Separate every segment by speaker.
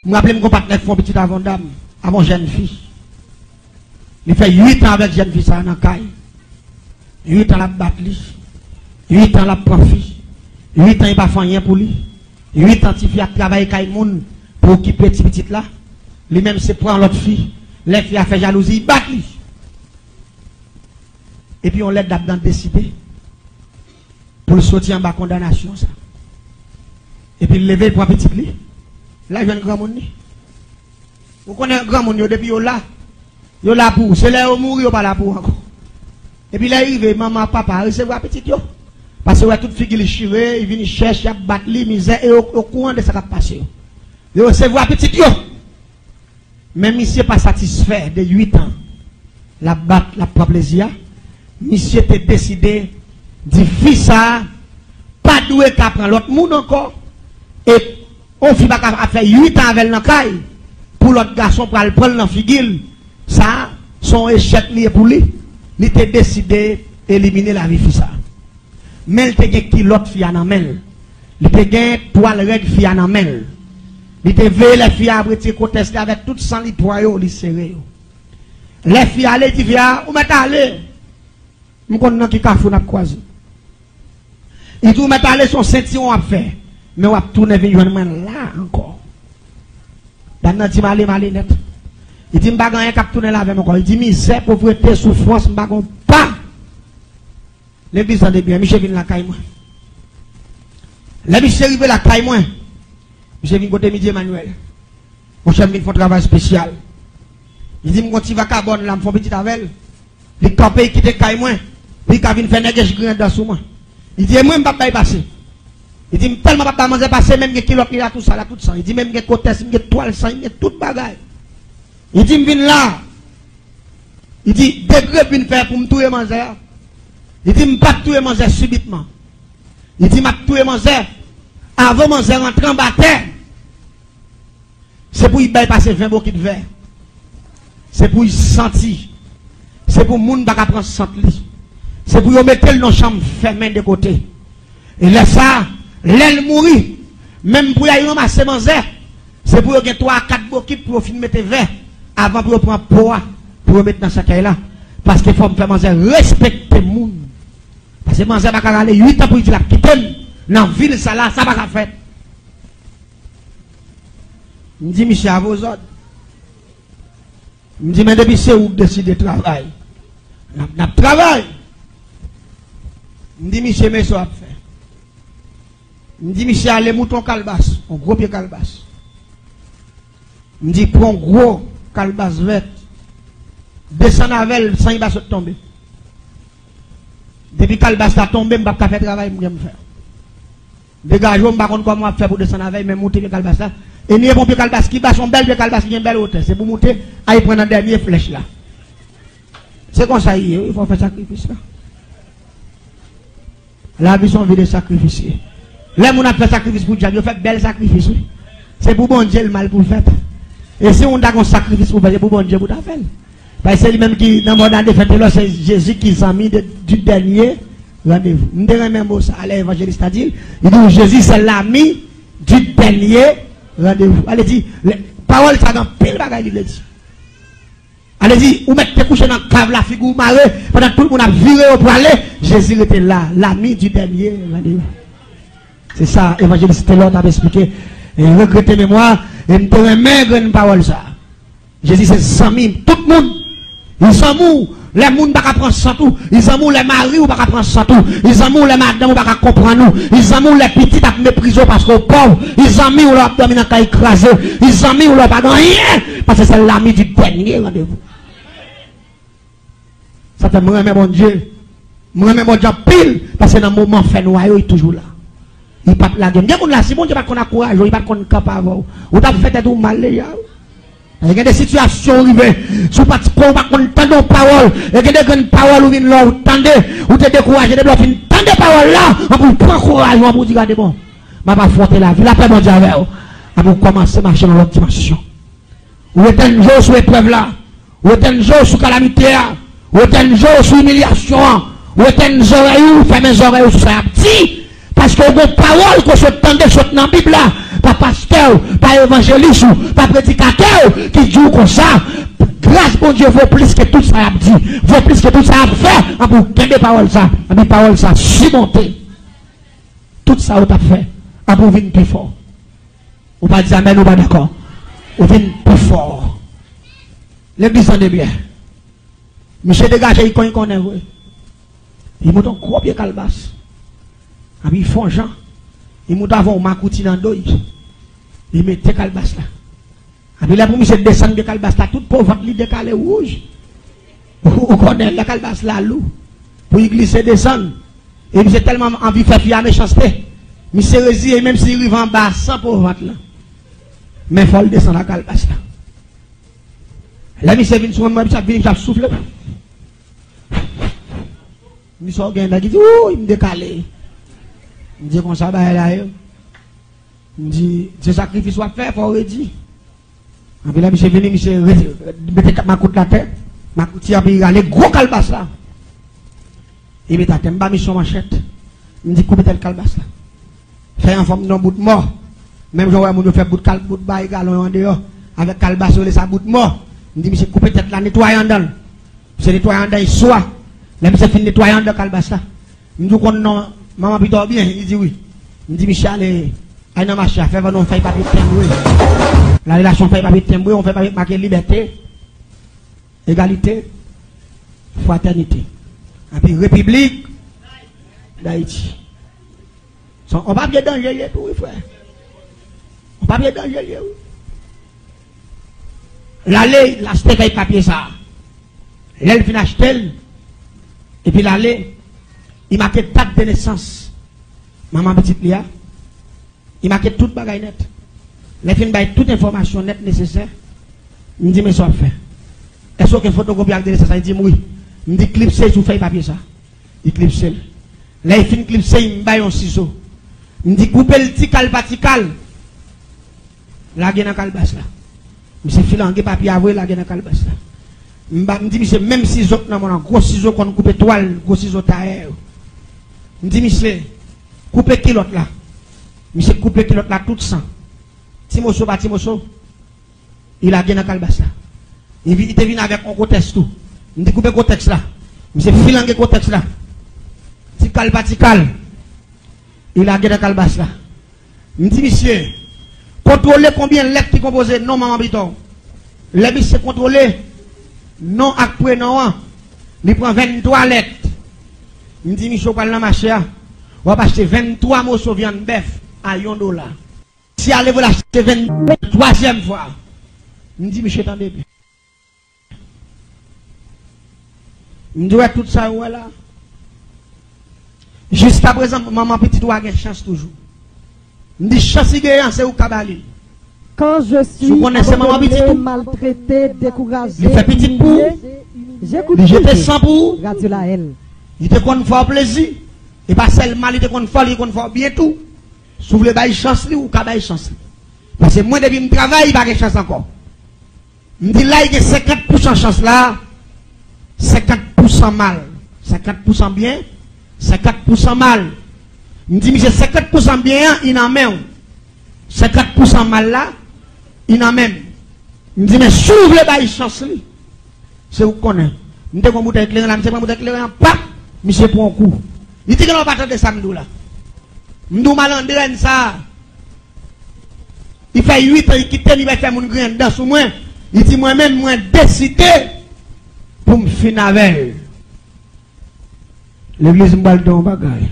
Speaker 1: Je me rappelle mon partenaire font petit avant dame, avant jeune fille. Il fait 8 ans avec jeune fille ça dans caille. 8 ans la battre lui. 8 ans la prend fille. 8 ans il pas fait rien pour lui. 8 ans il fait travailler caille moun pour occuper petit petit là. Lui même c'est prendre l'autre fille. Les filles a fait jalousie, il bat lui. Et puis on l'aide d'abord décider pour le sortir en bas condamnation ça. Et puis il lever pour un petit lit. Là, je un grand monde. Vous connaissez un grand monde depuis là. Yo là pour. C'est là où mourir, yo pas là pour encore. Et puis là, il arrive, maman, papa, recevoir petit yo. Parce que ouais, toute fille qui chiré, il vient chercher, il battre les misères, et au courant de ça qui a passé. Il recevoir petit yo. Mais monsieur pas satisfait de 8 ans. La battre, la pas plaisir. Monsieur était décidé, dit fils ça, pas doué qu'à prendre l'autre monde encore. Et on fait pas faire 8 ans avec le caille pour l'autre garçon pour le prendre dans figure. Ça, son échec lié pour lui. Il était décidé d'éliminer la vie de ça. Mais il était qui l'autre fille en amel. Il était toile règle fille en amel. Il était veillé les filles à brûler contester avec tout sang li toyo li serré. Les filles allaient dire où m'est allé. Nous connaissons qui cafou n'a croisé. Il dit où m'est allé son ceinture à faire. Mais on va tourner vers là encore. Dans notre malé net. Il dit m'ba gagner cap tourner là avec encore. Il dit misère, pauvreté, souffrance, m'ba gon pas. L'église en bien, Michel vient la caille moi. La Michel arrive la caille moi. Michel vient côté midi Emmanuel. Mon chef vient faire travail spécial. Il dit m'gon ti va carbone là, m'font petit avec. Il campé quitter caille moi. Puis ka vinn faire nègre grand dans sous moi. Il dit moi m'pa pas passer. Il dit tellement pas manger passer même que kilo qui a tout ça là tout ça. Il dit même que côté que toile ça, il tout bagaille. Il dit m'vinn là. Il dit degré vinn faire pour me touyer manger. Il dit m'pas touyer manger subitement. Il dit m'a touyer manger avant manger rentrer en bataille. C'est pour y passer 20 bouquets de verre. C'est pour y sentir. C'est pour moun pas prendre sentir. C'est pour y mettre dans chambre fermée de côté. Et là ça l'aile mourir, même pour y aller ramasser manger, c'est pour y avoir 3 à 4 bouquets pour finir mettre verre avant pour prendre poids pour mettre dans ce caille là. Parce qu'il faut me faire manger respecter le monde. Parce que manger va aller 8 ans pour dire la quitter dans la ville ça là, ça va faire. Je me dis, monsieur, à vos ordres. Je me dis, mais depuis c'est où décider de travailler. N'a travail. Je me dis, monsieur, mais ça va faire. Je me dis, monsieur, allez mouton calebasse, un gros pied calebasse. Je me dis, prends un gros calebasse verte. Descends avec elle sans y va se tomber. Depuis calebasse a tombé, je ne vais pas faire travail, je vais faire. Dégage, je ne sais pas comment faire pour descendre avec, mais monter le calebasse là. Et n'y a pas de calebasse qui bat son bel calebasse qui a une belle hauteur. C'est pour monter, à y prendre un dernier flèche là. C'est comme ça, il faut faire sacrifice là. La vie sont vie de sacrifice. Là, on a fait sacrifice pour Dieu, on fait bel sacrifice. C'est pour bon Dieu le mal pour faire. Et si on a un sacrifice pour faire, c'est pour bon Dieu pour faire. Parce que c'est lui-même qui, dans le monde de fête, c'est Jésus qui s'est mis du dernier rendez-vous. Nous devons même mot ça à l'évangéliste a dit. Il dit Jésus c'est l'ami du dernier rendez-vous. Allez dit, parole ça dans pile bagaille il dit. Allez dit, ou mettez couché dans la cave la figure marée pendant tout le monde a viré pour aller, Jésus était là, l'ami du dernier rendez-vous. C'est ça, évangéliste Taylor t'a expliqué. Et regrettez mémoire, et nous devons même une parole ça. Jésus c'est Sami, tout le monde. Ils sont mous, les gens ne peuvent pas prendre sans tout. Ils sont mous, les maris ne peuvent pas prendre sans tout. Ils sont mous, les madames ne peuvent pas comprendre nous. Ils sont mous, les petits à mépriser parce qu'on pauvre. Ils sont mis où leur abdomen a écrasé. Ils sont mis où leur pas rien. Parce que c'est l'ami du dernier rendez-vous. Ça fait moi, mon Dieu. Moi, mon Dieu, pile. Parce que dans le moment fait noyau, il est toujours là. Il ne peut pas la gueule. Si mon Dieu n'a pas courage, il ne peut pas capable. Ou t'as fait tout mal, les gars. Il y a des situations arrivées, si vous ne pouvez pas entendre parole, il y a des grandes paroles où vous entendez, ou vous êtes découragé, vous entendez des paroles là, vous prenez courage, vous dites, regardez bon, je vais pas frotter la vie, la paix mon Dieu avec vous, vous commencez à marcher dans l'autre dimension. Vous êtes un jour sous épreuve là, vous êtes un jour sous calamité, vous êtes un jour sous humiliation, vous êtes un jour où vous faites mes oreilles sous ça petit, parce que vos paroles que vous entendez dans la Bible là, pas pasteur, pas évangéliste, pas prédicateur qui dit comme ça. Grâce bon Dieu vaut plus que tout ça a dit, vaut plus que tout ça a fait. Pour quelle parole ça, des paroles ça, surmonter. Tout ça on a fait, pour venir plus fort. Ou pas dire amen ou pas d'accord. Ou venir plus fort. L'église en est bien. Monsieur dégagé, il connaît, il monte un gros pied calebasse. Il font Jean. Il monte avant un macouti dans le dos. Il met des calebasses là. Et là, pour monsieur descendre de calebasse là, toute pauvre, il décalé rouge. Vous connaissez la calebasse là, loup. Pour y glisser, descendre. Et monsieur tellement envie de faire fier à méchanceté. Monsieur résille, même s'il arrive en bas, sans pauvre là. Mais il faut le descendre la calebasse là. Là, monsieur vient sur moi, il a soufflé. Monsieur Organ, il dit, oh, il me décalé. Il me dit, comme ça, bah, là, il me dit, ce sacrifice soit fait, il faut redire. Et puis là, monsieur venu, monsieur, mettez ma coute la tête, ma coute, il y a les gros calbasses là. Il met ta tête, je suis manchette. Il me dit, coupez tel calbasse là. Fait en forme d'un bout de mort. Même j'aurais mon fait bout de bail, galon en dehors, avec calbasse, sur les bout de mort. Il me dit, monsieur, coupez tête là, nettoyez en dedans. Monsieur, nettoyez en dedans, il soit. Là, monsieur, fin nettoyez en dedans, calbasse là. Il me dit, non, maman, plutôt bien. Il dit, oui. Il me dit, monsieur, allez dans ma chère, faites non, fait papier de timbre. La relation fait papier de timbre, on fait papier marqué liberté, égalité, fraternité. Et puis, République d'Haïti. On va bien danger, tout, frère. On va bien danger, oui. L'aller, l'acheter avec papier ça. L'aile fin acheter. Et puis l'aller, il marque date de naissance. Maman petite Lia. Il marque toute bagaille net. Les films baillent toute information nette nécessaire. Il me dit, mais ça fait. Est-ce que photocopie avec de naissance? Il dit, oui. Il me dit, clipser sous feuille papier ça. Il clipse. Là, il finit clipser, il me baille un ciseau. Il me dit, coupez le tical patical. Là, il y a un calbasse là. Monsieur filangue papier avoué, là, il y a un calbasse là. Il me dit, monsieur, même ciseau, non, mon gros ciseau qu'on coupe toile, gros ciseau taille. Il me dit, monsieur, coupez kilote là. Monsieur, coupez kilote là, tout sang. Timoso, pas Timoso. Il a gagné un calbasse là. Il te vient avec un contexte tout. Il me dit, coupez le contexte là. Monsieur, filangue le contexte là. Tical patical. Il a gagné un calbasse là. Il me dit, monsieur, contrôlez combien de lettres qui composent non, maman biton. Les bis c'est contrôlé. Non, après non. Il prend 23 lettres. Il me dit, monsieur, pas dans ma chère. On va acheter 23 morceaux de viande bœuf à $1. Si allez vous l'acheter 23e fois. Il me dit, monsieur, attendez bien. Il me dit, ouais, tout ça, ouais, là. Jusqu'à présent, maman petite, doit avoir chance toujours. Il me dit, chance, c'est où Kabali.
Speaker 2: Quand je suis maltraité, découragé,
Speaker 1: il fait petit pour.
Speaker 2: j'écoute.
Speaker 1: J'étais sans pour.
Speaker 2: Radio la L.
Speaker 1: Il te compte faire plaisir. Et pas seulement, il te compte faire, il compte faire bien tout. Si vous voulez bailler chance, ou qu'à bailler chance. Parce que moi, depuis que je travaille, il n'y a pas de chance encore. Je me dis là, il y a 50% chance là, 50% mal. 50% bien, 50% mal. Je me dis, mais 50% bien, il en même. 50% mal là, il en même. Je me dis, mais si vous voulez bailler chance, c'est vous connaissez. Je me dis, vous éclairé là, je me dis, vous éclairé là, pas, monsieur pour un coup. Il dit que l'on va pas de samedi là. M'dou malandren ça. Il fait 8 ans qu'il quitte, il va faire mon grain dans sous moi. Il dit moi-même, moi décidé pour me finir avec. L'église me balle dans bagaille.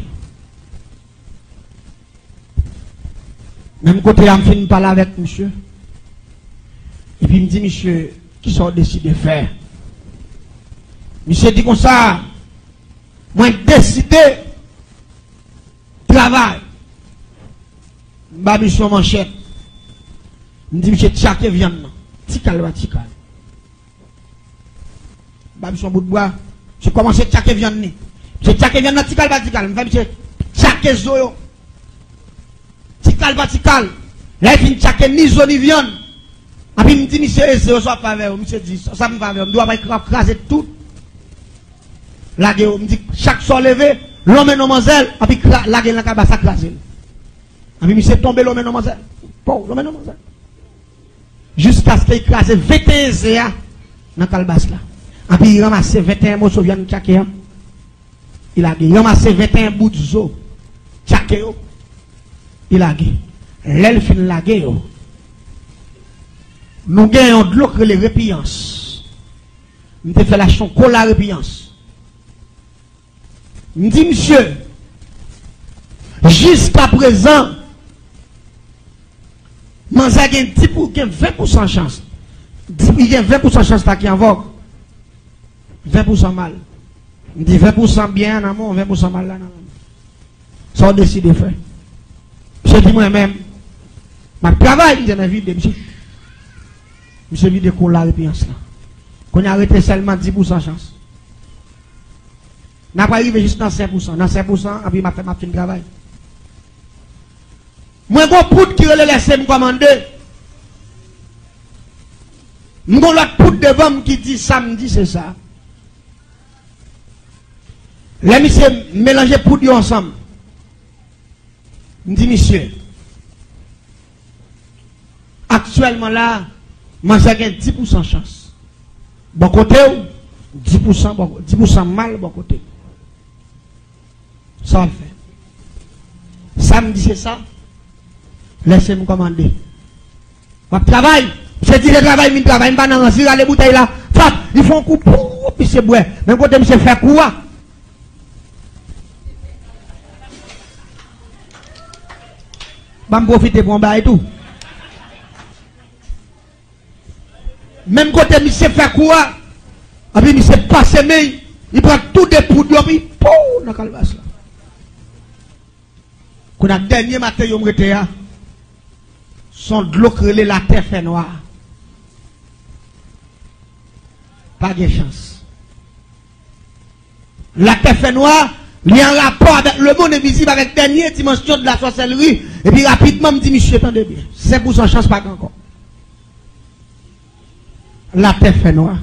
Speaker 1: Même côté, je me finis parler avec monsieur. Et puis il me dit, monsieur, qui sont décidé de faire? Monsieur dit comme ça, moi décidé travail. Bah, mission manchette. Je dis, monsieur, tchake viande. Tikal va tikal. Bah, mission bout de bois. Je commence à tchake viande. Je tchake viande, tikal va tikal. Je monsieur, tchake zoyo. Tikal va tikal. Là, il finit tchake ni zo ni viande. Et puis, il me dit, monsieur, c'est ça pas vers. Monsieur dit, ça me va vers. Je dois pas écraser tout. Là, il me dit, chaque soir levé, l'homme et mademoiselle, et puis là, il y a un cabas à craser. Et puis, monsieur tombé l'homme et mademoiselle. Bon, l'homme et mademoiselle. jusqu'à ce qu'il écrase 21 zéa dans le calbas là. Et puis il ramasse 21 morceaux de viande tchaké. Il a gagné. Il ramasse 21 bouts de zo tchaké. Il a gagné. L'elfe la gagné. Nous gagnons de l'eau que les répiances. Nous avons fait la chanson la répiance. Nous dit monsieur, jusqu'à présent, Manza a 20% de chance. Il y a 20% de chance qui en vogue. 20% mal. Il dit 20% bien en amont, 20% mal là. Ça on décide de faire. Je dis moi-même, ma travail dans la vie de monsieur. Monsieur vide qu'on la réponse là. Qu'on a arrêté seulement 10% de chance. N'a pas arrivé juste dans 5%. Dans 5%, et puis m'a fait ma fin de travail. Moi, je poudre qui relève laisser me commander. Moi, l'autre poudre devant qui dit samedi, c'est ça. Les messieurs mélanger poudre ensemble. Je dis, monsieur, actuellement là, moi, j'ai 10% de chance. Bon côté, 10% mal, bon côté. Ça le fait. Samedi, c'est ça. Laissez-moi commander. Je travaille. Je dis le travail, je travaille, je vais dans les bouteilles là. Fap, ils font un coup, puis c'est bois. Même quand je fais quoi? Je vais profiter pour un bail et tout. Même quand je fais quoi? Et puis je passe mais il prend tout des poudres, puis pou, dans la calebasse là. Quand le dernier matin, il me dit, son de l'eau crélé la terre fait noire. Pas de chance. La terre fait noire, il y a un rapport avec le monde invisible, avec la dernière dimension de la sorcellerie. Et puis rapidement, me dit, monsieur, attendez bien. 5% chance, pas encore. La terre fait noire.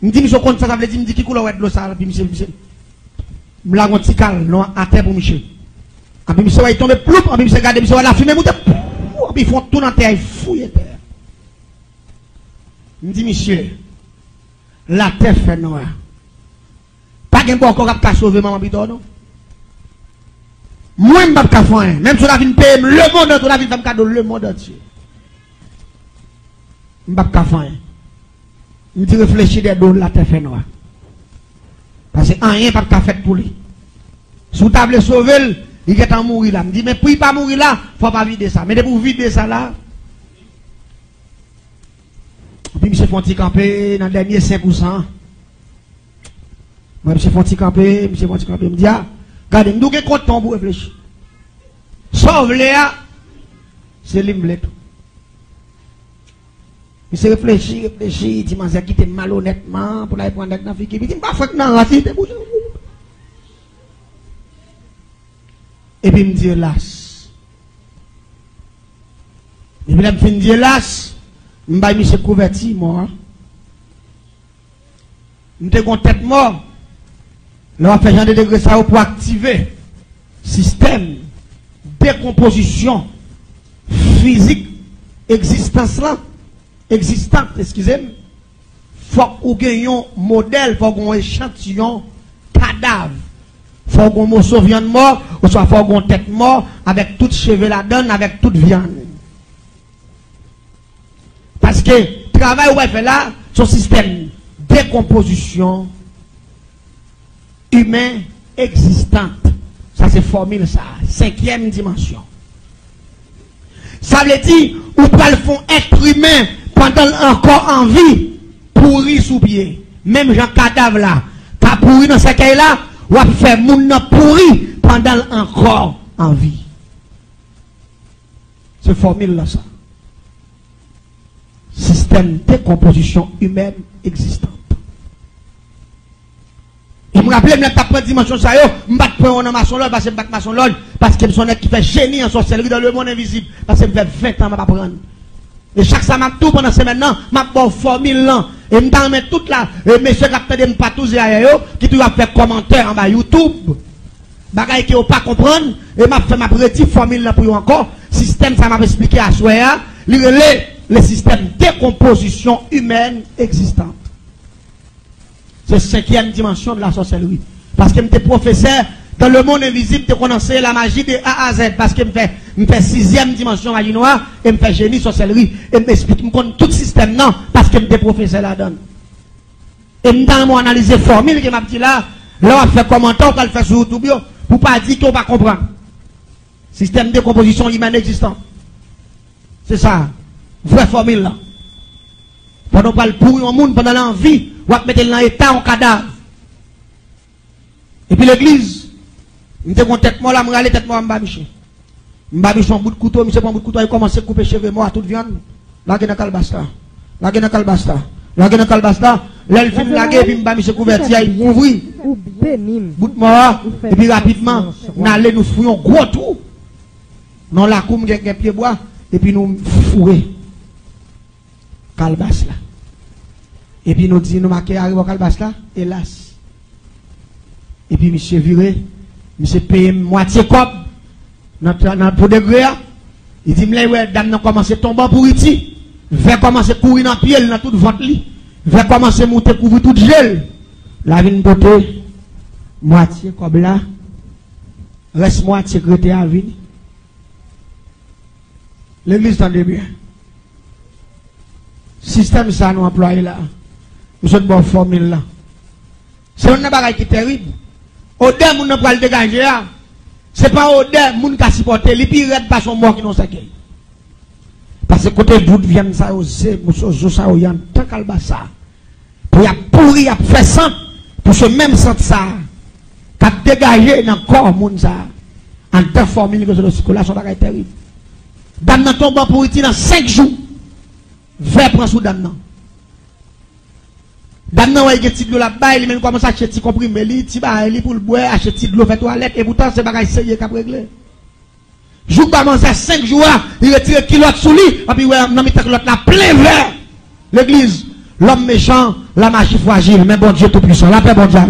Speaker 1: Je me dis, monsieur, quand ça veut dire, me dit, qui couleur de l'eau ça, puis monsieur. Je l'ai un petit calme, non, à terre pour monsieur. Et puis monsieur, il tombe ploup, et puis monsieur, regarde, monsieur, la fumée monte, et puis ils font tout dans terre, ils fouillent terre. Je me dis, monsieur, la terre fait noire. Pas qu'un bon encore qui a sauvé maman bidon, non? Moi, je ne peux pas faire, même si la vie paye le monde entier, la vie fait cadeau le monde entier. Je ne peux pas faire. Je me dis, réfléchis des dos, la terre fait noire. Parce que rien pas de fait pour lui. Si vous avez sauvé, il est en mourir là. Je me dis, mais pour ne pas mourir là, il ne faut pas vider ça. Mais pour vider ça là, puis M. Fonti campé dans le dernier 5%. Moi, M. Fonti campé, me dit, ah, regardez, nous avons content pour réfléchir. Sauve-les, c'est l'imblé tout. Il se réfléchit, il dit, mais quitté malhonnêtement pour aller prendre la fille. Il dit, pas faut que non, c'est bouge. Et puis il me dit, hélas. Et puis il me dit, hélas, je vais me convertir, moi. Je suis en tête mort. Là, on fait genre de degré ça pour activer système, décomposition physique, existence là. Existante, excusez-moi, faut qu'on gagne un modèle, faut qu'on échantillon cadavre. Faut qu'on morceau viande mort, ou soit faut qu'on tête mort, avec toute cheveux la donne, avec toute viande. Parce que le travail où elle fait là, son système décomposition humain existante. Ça c'est formule ça, 5e dimension. Ça veut dire, ou pas le fond être humain pendant encore en vie, pourri sous pied. Même Jean cadavre là, t'as pourri dans ce cas là, ou a fait moun pourri pendant encore en vie. C'est formule là ça. Système de décomposition humaine existante. Et je me rappelle, je n'ai pas dimension ça, je ne vais pas prendre un maçon parce que je ne maçon parce que je suis qui fait génie en sorcellerie dans le monde invisible. Parce que je fait 20 ans, je ne vais pas prendre. Et chaque fois, je tout pendant ces maintenant, je vais formule là. Et je vais tout là, messieurs qui ont fait pas tous qui doivent faire commentaire en bas YouTube. Bagaille qui n'ont pas comprendre, et je fait ma petite formule là pour eux encore. Système, ça m'a expliqué à soi, le système de décomposition humaine existante. C'est la 5e dimension de la sorcellerie. Parce que je suis professeur dans le monde invisible, je connais la magie de A à Z. Parce que je fais 6e dimension magie noire, et je fais génie sorcellerie, et je m'explique, je connais tout le système, non, parce que je suis professeur là-dedans. Et je vais analyser la formule que je dit là, là, on fait commentaire, on fait sur YouTube, pour pas dire qu'on va comprendre. Système de décomposition humaine existant. C'est ça. Vraie formule là. Pendant qu'on pourrir un monde, pendant l'envie, on va mettre dans l'état en cadavre. Et puis l'église, je me tête moi là, je vais tête moi en bas, Michel. Je vais un bout de couteau, Michel prend un bout de couteau, il commence à couper cheveux, moi, toute viande. Là, il y a un calbasta. Là, il y a un calbasta. Là, il y a un calbasta. Là, il filme la guerre, puis je vais couvertir, il couvrir. Bout de moi, et puis rapidement, nous allons nous fouiller un gros trou. Dans la coupe, il y a un pied bois, et puis nous fourrer. Calbas là. Et puis nous disons, nous marquons arrive au calbas là, hélas. Et puis monsieur viré, monsieur paye moitié cop, pour degré. Il dit, ouais, dame, nous commencé à tomber pour ici. Va commencer à courir dans le pied, dans toute votre lit. Va commencer à monter, couvrir toute gel. La vine beauté, moitié cop là, reste moitié crété à vine. L'église tendez bien. Système ça nous employé là. Nous sommes bonne formule là. C'est un bagage qui est terrible. Au-delà, nous ne pouvons pas le dégager. Ce n'est pas au-delà, nous ne pouvons pas supporter. Les pires pas son mort qui nous sait. Parce que côté bout viennent ça aussi, ça y a tant qu'alba ça. Pour y a pourri, y a fait sang, pour ce même sang ça. Qu'a dégagé dans le corps, moun ça. En tant formule que c'est là, son bagage terrible. Dame nan tombe pour ici dans 5 jours. Vers prendre sous dame nan. Dame nan ouais petit de l'eau là-bas, il même commence à acheter petit comprimé, li ti ba li pour le boire, acheter de l'eau fait toilette et pourtant c'est bagage sérieux qu'a régler. Jour commence à 5 jours, il retire kilote sous lui, et puis ouais, nan mi ta kilote là plein vert. L'église, l'homme méchant, la machine fragile, mais bon Dieu tout puissant, la paix bon Dieu.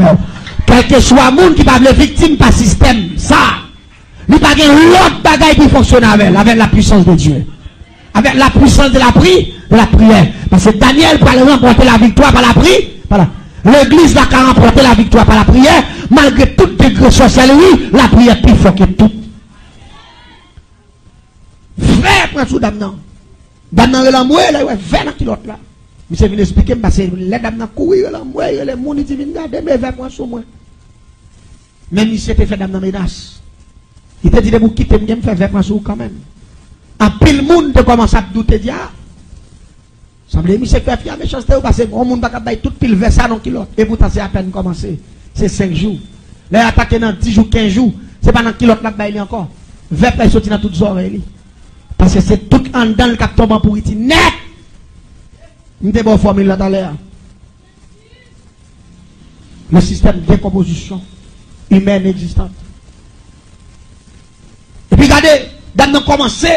Speaker 1: Quel que soit monde qui va être victime par système, ça. Il n'y a pas l'autre bagaille pour fonctionner avec la puissance de Dieu. Avec la puissance de la prière. Parce que Daniel peut aller remporter la victoire par la prière. L'église n'a qu'à remporter la victoire par la prière. Malgré toute degré sorcellerie, la prière est plus forte que tout. Frère, prends sous dame non. Dame non, elle a moué, là, ouais, 20 kilotes là. Monsieur vient expliquer, parce que les dames non courir, elle a moué, les gens qui viennent garder, mais 20 points sur moi. Même si c'était fait dame non menace. Il te dit de vous quitter, je me faire 20 points sur quand même. En pile monde te commence à douter dire. Semble monsieur fait fier méchanceté parce que on monde pas capable tout pile vers ça non kilote et pourtant c'est à peine commencé. C'est 5 jours. Les attaquer dans 10 jours, 15 jours, c'est pas dans kilote là bail encore. 20 pas sorti dans toutes oreilles. Parce que c'est tout en dans le cap tombe pour ici net. M'était bon formule là dans l'air. Le système de décomposition humaine existante. Et puis regardez, dans commencé,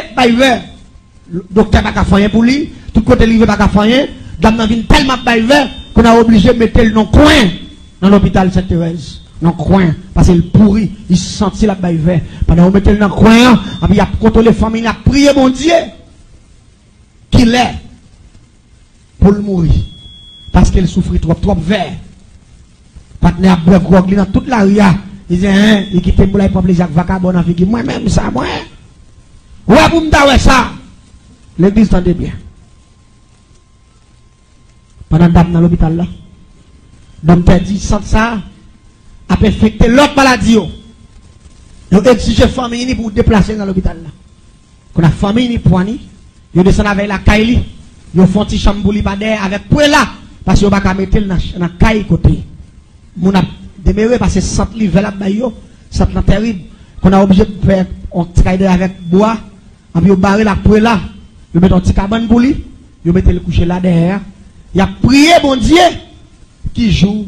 Speaker 1: le docteur n'a pas fait pour lui, tout côté livré pas fait rien, dans vient tellement baïvé qu'on a obligé de mettre le nom coin dans l'hôpital Sainte-Thérèse. Dans le coin, parce qu'il pourri, il se sentit la baïvé. Pendant qu'on mettait le nom coin, il a contrôlé la famille, il a prié mon Dieu qu'il est pour le mourir. Parce qu'il souffrit trop vert. Partenaire à Grog, dans toute la ria. Il dit, hein, il quitte pour la peuple Jacques Vacabon avec moi-même, ça, moi. Ouais, pour me dire ça. L'église tendait bien. Pendant dame dans l'hôpital là, docteur dit, sans ça, a affecté l'autre maladie. Donc, exige famille pour déplacer dans l'hôpital là. Quand la famille ni poignée, ils descendent avec la caille, ils font petit chambre avec pour là, parce qu'ils ne peuvent pas mettre dans la caille côté. Mon a demeuré parce que ça livre là bas ça est terrible qu'on a obligé de faire un trader avec bois et puis barrer la pour là ils mettent un petit cabane pour lui ils mettent le coucher là derrière il a prié mon Dieu qui joue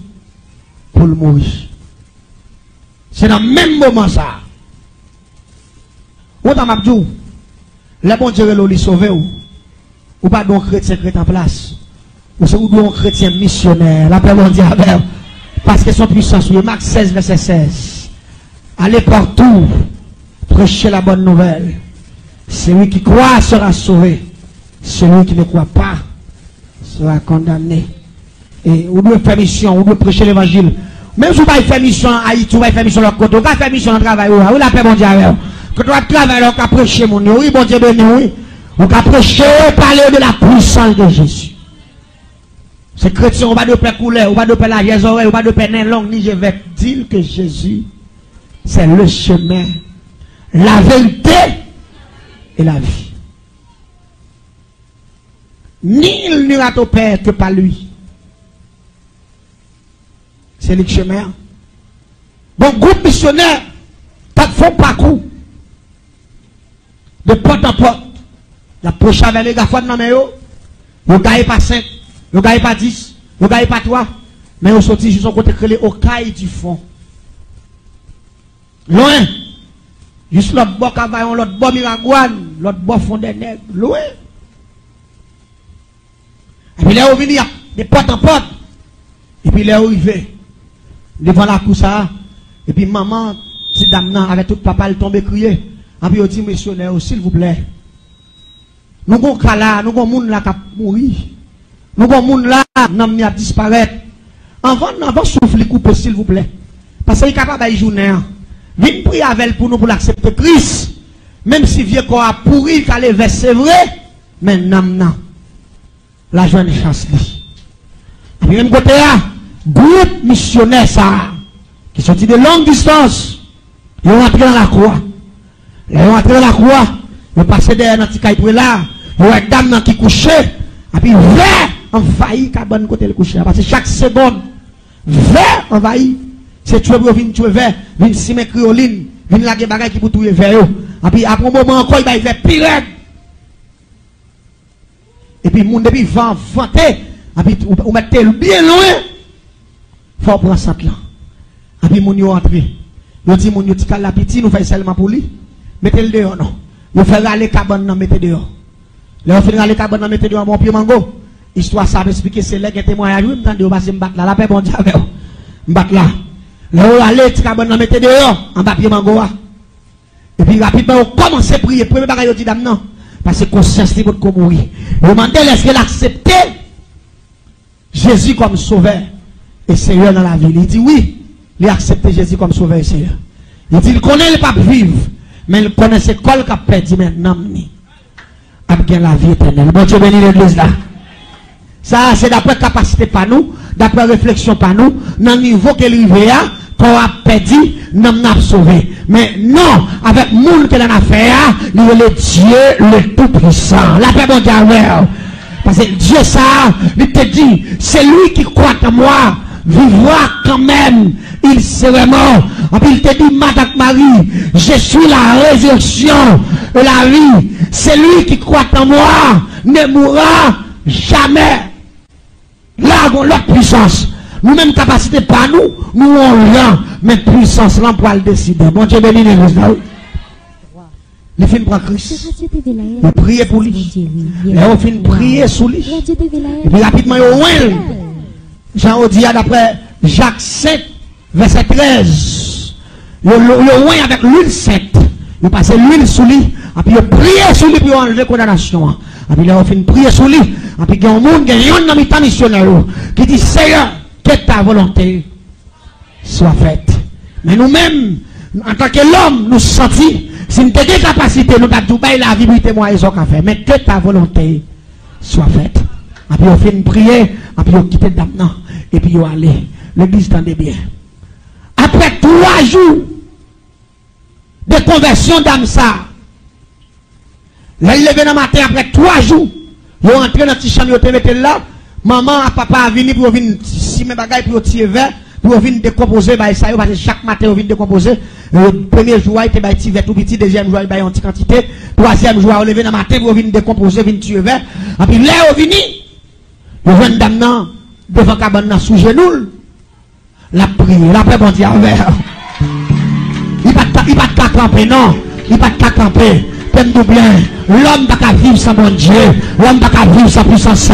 Speaker 1: pour le mourir c'est dans le même moment ça on t'a m'abdou le bon Dieu le sauver ou pas donc chrétien en place ou c'est ou un chrétien missionnaire la paix mondiale parce que son puissance, Marc 16, verset 16. Allez partout, prêchez la bonne nouvelle. Celui qui croit sera sauvé, celui qui ne croit pas sera condamné. Et on doit faire mission, on doit prêcher l'évangile. Même si on va faire mission à Haïti, on va faire mission à l'autre côté, on va faire mission au travail, où la paix bon Dieu avec. Quand on va travailler, on va prêcher mon Dieu, oui, bon Dieu béni, oui. On va prêcher, parler de la puissance de Jésus. Ces chrétiens, on va de paix couler, on va de paix la vieille oreille, on va de paix nain longue, ni je vais dire que Jésus, c'est le chemin, la vérité et la vie. Nul n'ira au Père que par lui. C'est le chemin. Bon, groupe missionnaire, t'as fait parcours. De porte en porte. La prochaine avec les gars, faut de yo. Vous gagnez pas 5, vous gagnez pas 10, vous gagnez pas 3. Mais vous sortez juste au côté créé au caille du fond. Loin. Juste l'autre bord cavaillon, l'autre bord miragouane, l'autre bord fond des nègres. Loin. Et puis là, vous venez de porte en porte. Et puis là, vous arrivez. Devant la cour ça. Et puis maman, si dame avec tout papa, elle tombe crier. Et puis on dit, missionnaire, s'il vous plaît. Nous avons cas là, nous avons monde là qui a mouru. Nous avons monde là, nous a disparaître. Avant souffle couper, s'il vous plaît. Parce qu'il est capable de journée. Viens prier avec elle pour nous pour l'accepter Christ. Même si vieux corps a pourri, qu'elle est c'est vrai. Mais non. La jeune chance. Et puis même côté là, groupe missionnaire ça, qui sont de longue distance, ils ont entré dans la croix. Ils ont entré dans la croix, ils ont passé derrière notre caille pour là, ils ont une dame qui couchait, et puis vers envahit cabane côté le coucher. Parce que chaque seconde, vers envahit, c'est tuer pour venir tuer vers, venir simer crioline, venir la bagaille qui pour tuer vers eux. Et puis après un moment encore, il va faire pire. Et puis, mon depuis va vanter, et puis, on mettez bien loin, il faut prendre ça là. Et puis, mon yo entré. Yo dit, mon yo, tu la petite, nous faisons seulement pour lui. Mettez-le dehors, non. Nous faisons aller cabane, non, mettez dehors. Là, on fait aller cabane, mettez dehors, mon pied mango. Histoire, ça m'explique, c'est là que témoignage, oui, m'tendez, on va se battre là, la paix, bon Dieu, avec m'battre là. Là, on va aller, cabane, mettez dehors, en bas, pied mango. Et puis, rapidement, on commence à prier. Premier bagage, on dit, dame, non. Parce que conscience c'est votre mourir. Demandez est-ce qu'elle accepte Jésus comme sauveur et Seigneur dans la vie. Il dit oui, il a accepté Jésus comme sauveur et Seigneur. Il dit il connaît le pape vivre, mais il connaît ce col qu'a perdu maintenant. Avec la vie éternelle. Bon Dieu bénit l'église là. Ça c'est d'après capacité par nous, d'après réflexion par nous, dans le niveau qu'elle arrive à, qu'on a perdu, nous n'a sauvé. Mais non, avec le monde que l'on a fait, il est le Dieu le Tout-Puissant. La paix, bon Dieu, parce que Dieu, ça, il te dit, c'est lui qui croit en moi, vivra quand même, il serait mort. Et puis il te dit, Madame Marie, je suis la résurrection et la vie. C'est lui qui croit en moi, ne mourra jamais. Là, on a l'autre puissance. Nous-mêmes, capacité pas nous, nous on l'a, mais puissance là pour le décider. Bon Dieu béni l'église là. Les films pour Christ. Vous priez pour lui. Et on finit prier sous lui. Et puis rapidement, Jean dit d'après Jacques 7, verset 13. Le oint avec l'huile sainte. Vous passez l'huile sous lui. Et puis vous priez sous lui pour enlever la condamnation. Et puis là, on finit prier sous lui. Et puis il y a un monde qui est un ami missionnaire qui dit Seigneur, que ta volonté soit faite. Mais nous-mêmes, en tant que l'homme, nous sentons, si nous avons des capacités, nous avons la vie pour témoigner ce qu'on fait. Mais que ta volonté soit faite. Et puis on fait une prière, et puis on quitte maintenant, et puis on allait. L'église tendait bien. Après 3 jours de conversion d'Amsa, là il est venu dans le matin, après 3 jours, il est entré dans le petit chambre, il était là. Maman et papa a venu pour venir si mes bagages pour tirer vert pour venir décomposer parce que chaque matin on vient décomposer. Le premier jour il était petit vert tout petit, deuxième jour il a une petite quantité, troisième jour on lever dans matin pour venir décomposer, venir tirer vert. Et puis là on vient le jeune dame devant cabane sous genou. La prière, la paix bon Dieu vert. Il pas de camper non, il pas de camper. L'homme n'a pas vivre sans bon Dieu. L'homme n'a pas vivre sans puissance.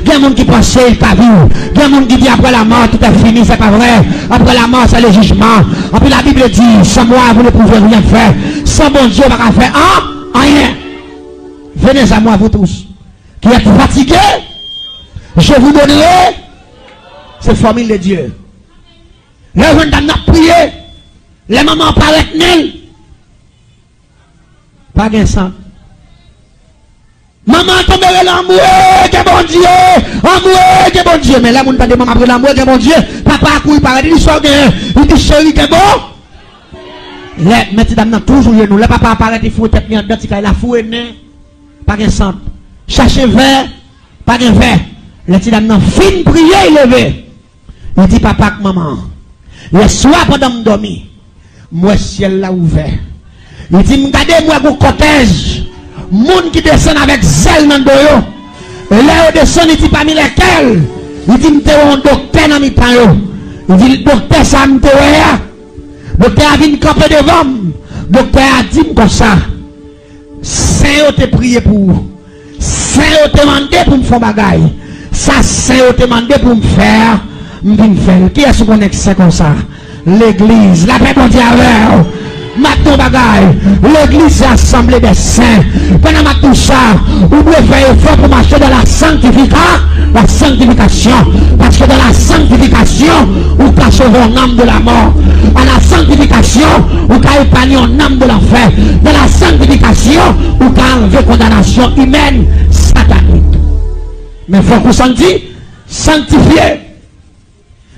Speaker 1: Il y a des gens qui pensent qu'il n'a pas vivre. Il y a des gens qui disent après la mort tout est fini, c'est pas vrai. Après la mort c'est le jugement. Après la Bible dit, sans moi vous ne pouvez rien faire. Sans bon Dieu vous ne pouvez faire rien. Venez à moi vous tous. qui êtes fatigués, je vous donnerai ces formules de Dieu. Les jeunes dames n'ont prié, les mamans paraissent nul. Pas de sang. Maman tomberait l'amour, que bon Dieu, amour, que bon Dieu. Mais là, mon père maman après l'amour, que bon Dieu. Papa a couru par il sort il dit chérie, que bon. Les mesdames toujours nous. Le papa apparaît, il faut tête en dedans, il a foué, pas de sang. Cherchez verre, pas de verre. Les petites dames fin prier, il levé. Il dit papa que maman, le soir pendant que je dormir, moi ciel l'a ouvert. Il dit regardez-moi un cortège. Moun qui descend avec zèle dans le dos. Et là, il descend, il dit parmi lesquels. Il dit, m'te un docteur dans mi temps. Il dit, docteur, ça m'te ouais. Docteur a vu camper devant. Docteur a dit comme ça. Saint te prié pour. Saint te demandé pour me faire bagaille. Ça, Saint te demandé pour me faire. Me faire. Qui est-ce qu'on est comme ça? L'église, la paix qu'on dit avec. Maton bagaille, l'église est assemblée des saints. Pendant tout ça, vous devez faire effort pour marcher dans la sanctification. Parce que dans la sanctification, vous pouvez sauver un âme de la mort. Dans la sanctification, vous pouvez épargner un âme de l'enfer. Dans la sanctification, vous pouvez enlever condamnation humaine, satanique. Mais il faut qu'on sanctifier.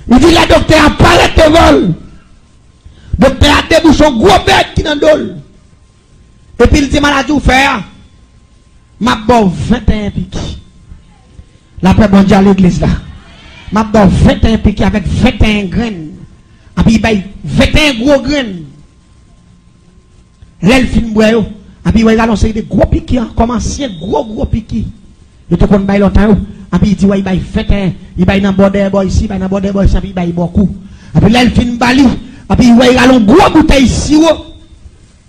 Speaker 1: Il dit, la docteur apparaît de vol. Docteur a débouché un gros bête qui dans le. Et puis il dit maladie ou faire. Ma bon 21 piques. La paix bon Dieu à l'église là. Ma bon 21 piques avec 21 graines. Et puis il baille 21 gros graines. L'elfine boyo. Et puis il va lancer des gros piques comme ancien gros piques. Il te connaît longtemps. Et puis il dit il baille 21. Il baille dans border boy ici, il baille dans border boy ici, il baille beaucoup. Et puis l'elfine bali. Et puis, il y a un gros bouteille sirop,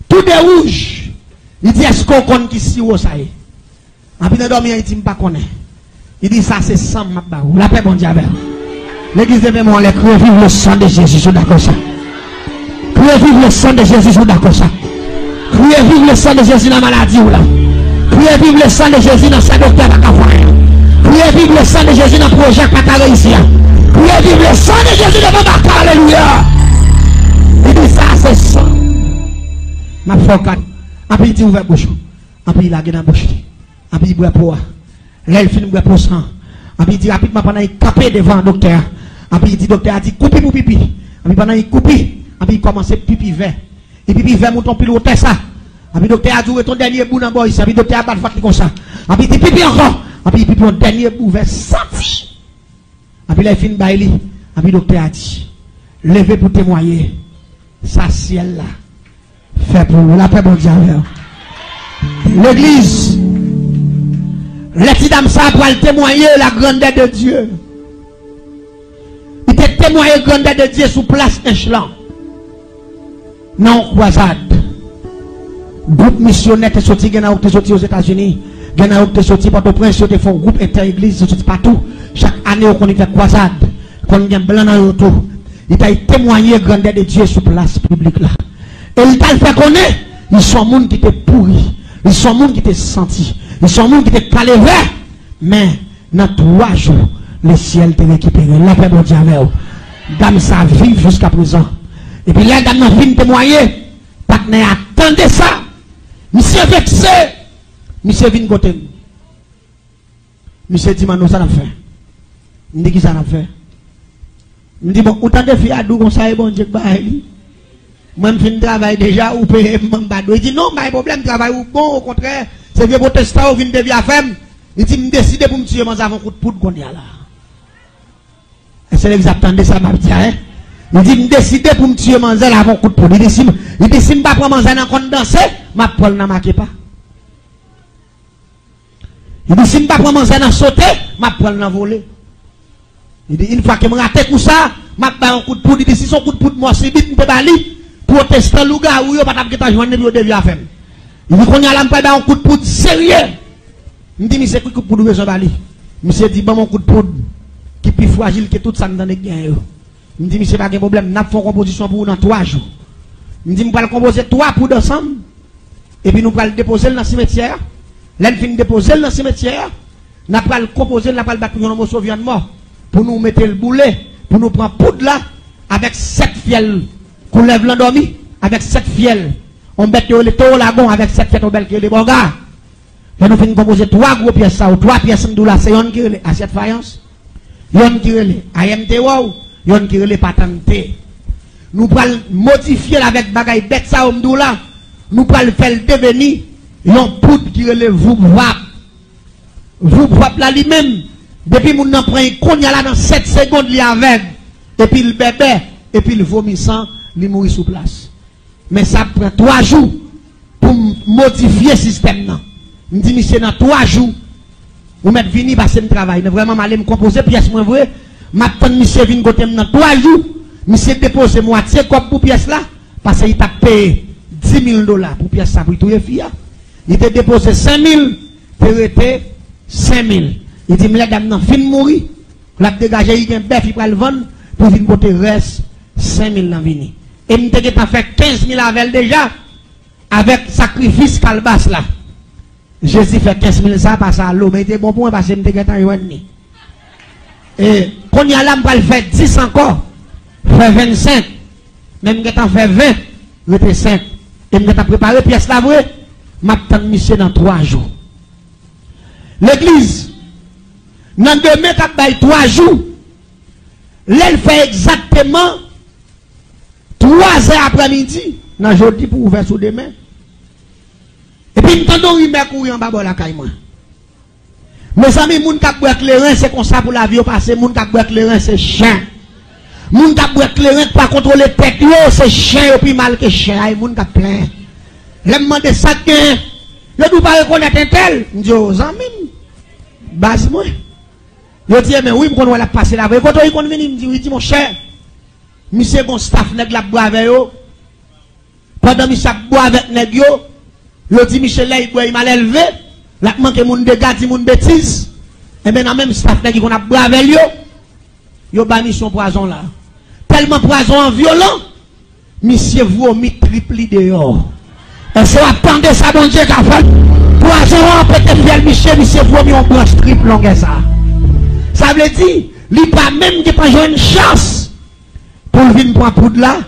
Speaker 1: tout de rouge. Il dit, est-ce qu'on connaît qui sirop ça y est? Et puis, il dit, il dit, pas connaît. Il dit, ça c'est sang, la paix, bon Dieu. L'église de mémoire, les crier vive le sang de Jésus, je suis d'accord ça. Crier vive le sang de Jésus, je suis d'accord ça. Crier vive le sang de Jésus dans la maladie ou là. Crier vive le sang de Jésus dans sa docteur à Cafouin. Crier vive le sang de Jésus dans le projet qui n'a pas réussi. Crier vive le sang de Jésus dans le Baba, alléluia. Il dit ça, c'est ça. Ma focat. Après, il dit ouvert bouche. Après, il a gagné la bouche. Après, il boit pour. Là, il finit de boire pour sang. Après, il dit rapidement, pendant qu'il capé devant le docteur. Après, il dit, docteur a dit, coupez pour pipi. Après, pendant qu'il coupe, après, il commence à pipi vert. Et pipi vert, mouton pile au ça. Après, docteur a dit, ton dernier bout dans le bois. Après, docteur a battu comme ça. Après, il dit, pipi encore. Après, il pipi un dernier bout vert. Senti. Après, là, il finit de bailler. Après, docteur a dit, levez pour témoigner. Ça ciel là fait pour nous la paix bon Dieu. L'église les petites dames ça pour témoigner la grandeur de Dieu. Il te témoigner la grandeur de Dieu sous place échelon. Non croisade. Groupe missionnaire qui est sorti aux États-Unis. Qui est sorti par le prince qui font groupe inter-église sorti partout. Chaque année on fait croisade. Qu'on y a blanc dans le tout. Il t'a témoigné la grandeur de Dieu sur place publique là. Et il t'a fait connaître, ils sont gens qui étaient pourris, ils sont gens qui étaient sentis, ils sont gens qui étaient calés vers. Mais dans 3 jours, le ciel t'a récupéré. La paix de Dieu avec eux. Dame ça vive jusqu'à présent. Et puis là, dame n'a fini témoigner. Partenaire, attendez ça. Monsieur vexé. Monsieur vient côté. Monsieur dit, nous ça l'a fait. Il dit, qui ça l'a fait? Je dis, bon, autant de filles à nous, comme ça, et bon Dieu, moi, je travaille déjà, ou paye, il dit, non, pas de problème, travail ou bon, au contraire, c'est vieux protestant, ou vient de via femme. Il dit, je décide pour me tuer, moi, avant coup de poudre qu'on y a là. Et c'est l'exactement de ça, m'a dit, hein. Il dit, je décide pour me tuer, moi, avant coup de poudre. Il dit, si je ne pas prendre manger dans le danser, ma poêle n'a marqué pas. Il dit, si je ne pas prendre manger dans sauter, ma poêle n'a volé. Il dit, une fois que je me rate tout ça, je vais un coup de poudre. Il dit, si son coup de poudre, moi, c'est vite, je peux pas aller. Protestant, le gars, ou yo, pas de joindre, il devient à faire. Il dit, qu'on y a là, je vais un coup de poudre sérieux. Il dit, mais c'est quoi coup de poudre, je vais aller. Monsieur dit, bon, mon coup de poudre, qui est plus fragile que tout ça, dans les gains. Il dit, mais c'est pas un problème, nous avons une composition pour vous dans 3 jours. Il dit, nous allons composer 3 poudres ensemble. Et puis, nous allons le déposer dans le cimetière. Là, nous finissons déposer dans le cimetière. n'a pas le composer, n'a pas le battre pour un morceau de viande mort, pour nous mettre le boulet, pour nous prendre poudre là, avec 7 fiels, qu'on lève l'endormi, avec 7 fiels, on met les taureaux lagon avec 7 fiels, on met les bons gars. Et nous finissons composer 3 gros pièces, ça, ou 3 pièces de là, c'est yon qui est assiette faïence, yon qui est AMT wow, yon qui est patente. Nous allons modifier avec bagaille bête ça, là, nous allons faire devenir yon poudre qui est le voup-vap. Voup-vap là lui-même, depuis mon n'en prend qu'on y a là dans 7 secondes, il est avec, et puis le bébé, et puis le vomissant, il mourit sous place. Mais ça prend 3 jours pour modifier le système. Je dis, monsieur, dans 3 jours, vous mettez vini passer le travail. Vraiment, je me composer pièce moins vrai. Maintenant, monsieur vient côté dans 3 jours, monsieur dépose moitié comme pour pièce là, parce qu'il t'a payé $10,000 pour pièce ça, pour tout les filles. Il t'a déposé 5,000, pour être 5,000. Il dit, mais dame, non, fin de mourir, la dégager, il y a un bœuf, il va le vendre, pour venir côté reste 5,000 dans vini. Et nous avons fait 15,000 avec déjà, avec sacrifice calbas là. Jésus fait 15,000 ça, passe à l'eau, mais il était bon pour moi parce que je suis et quand il y a là, je vais faire 10 encore, faire 25, même quand je fait 20, je vais 5. Et je vais préparer pièce là, je m'attends monsieur dans 3 jours. L'église, dans demain, quand il 3 jours, elle fait exactement 3 heures après-midi, dans jeudi pour ouvrir sous demain. Et puis, nous avons eu courir en bas de la caille. Mes amis, moun kap boit les reins, c'est comme ça pour la vie au passé. Moun kap boit les reins, c'est chien. Moun kap boit les reins, pas contrôler tête, c'est chien, et puis mal que chien. Et moun kap plein. Je me demande ça que, je ne peux pas reconnaître un tel. Je dis aux amis, base moi. Je dis, mais oui, je connais la passer là. Quand il vient, il me dit, oui, dis mon cher, monsieur, bon staff, nèg la boit avec eux. Pendant que monsieur boit avec nèg yo, le dit Michel là, il m'a élevé, là, manque moun dégâts, dit moun bêtise, et bien, dans même staff qui qu'on a boire avec lui, yo banni son poison là. Tellement poison violent, monsieur vomit triple dehors. Et c'est attendez ça, bon Dieu, qu'a fait. Poison, peut-être faire monsieur vomit en branche triple longue ça. Ça veut dire, il pas même qui pas une chance pour venir pour poudre là,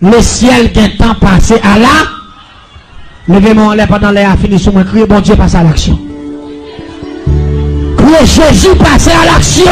Speaker 1: le ciel qui est temps passé à la. Levez-moi en l'air pendant l'air, fini sur moi, criez, bon Dieu, passe à l'action. Criez, Jésus, passe à l'action.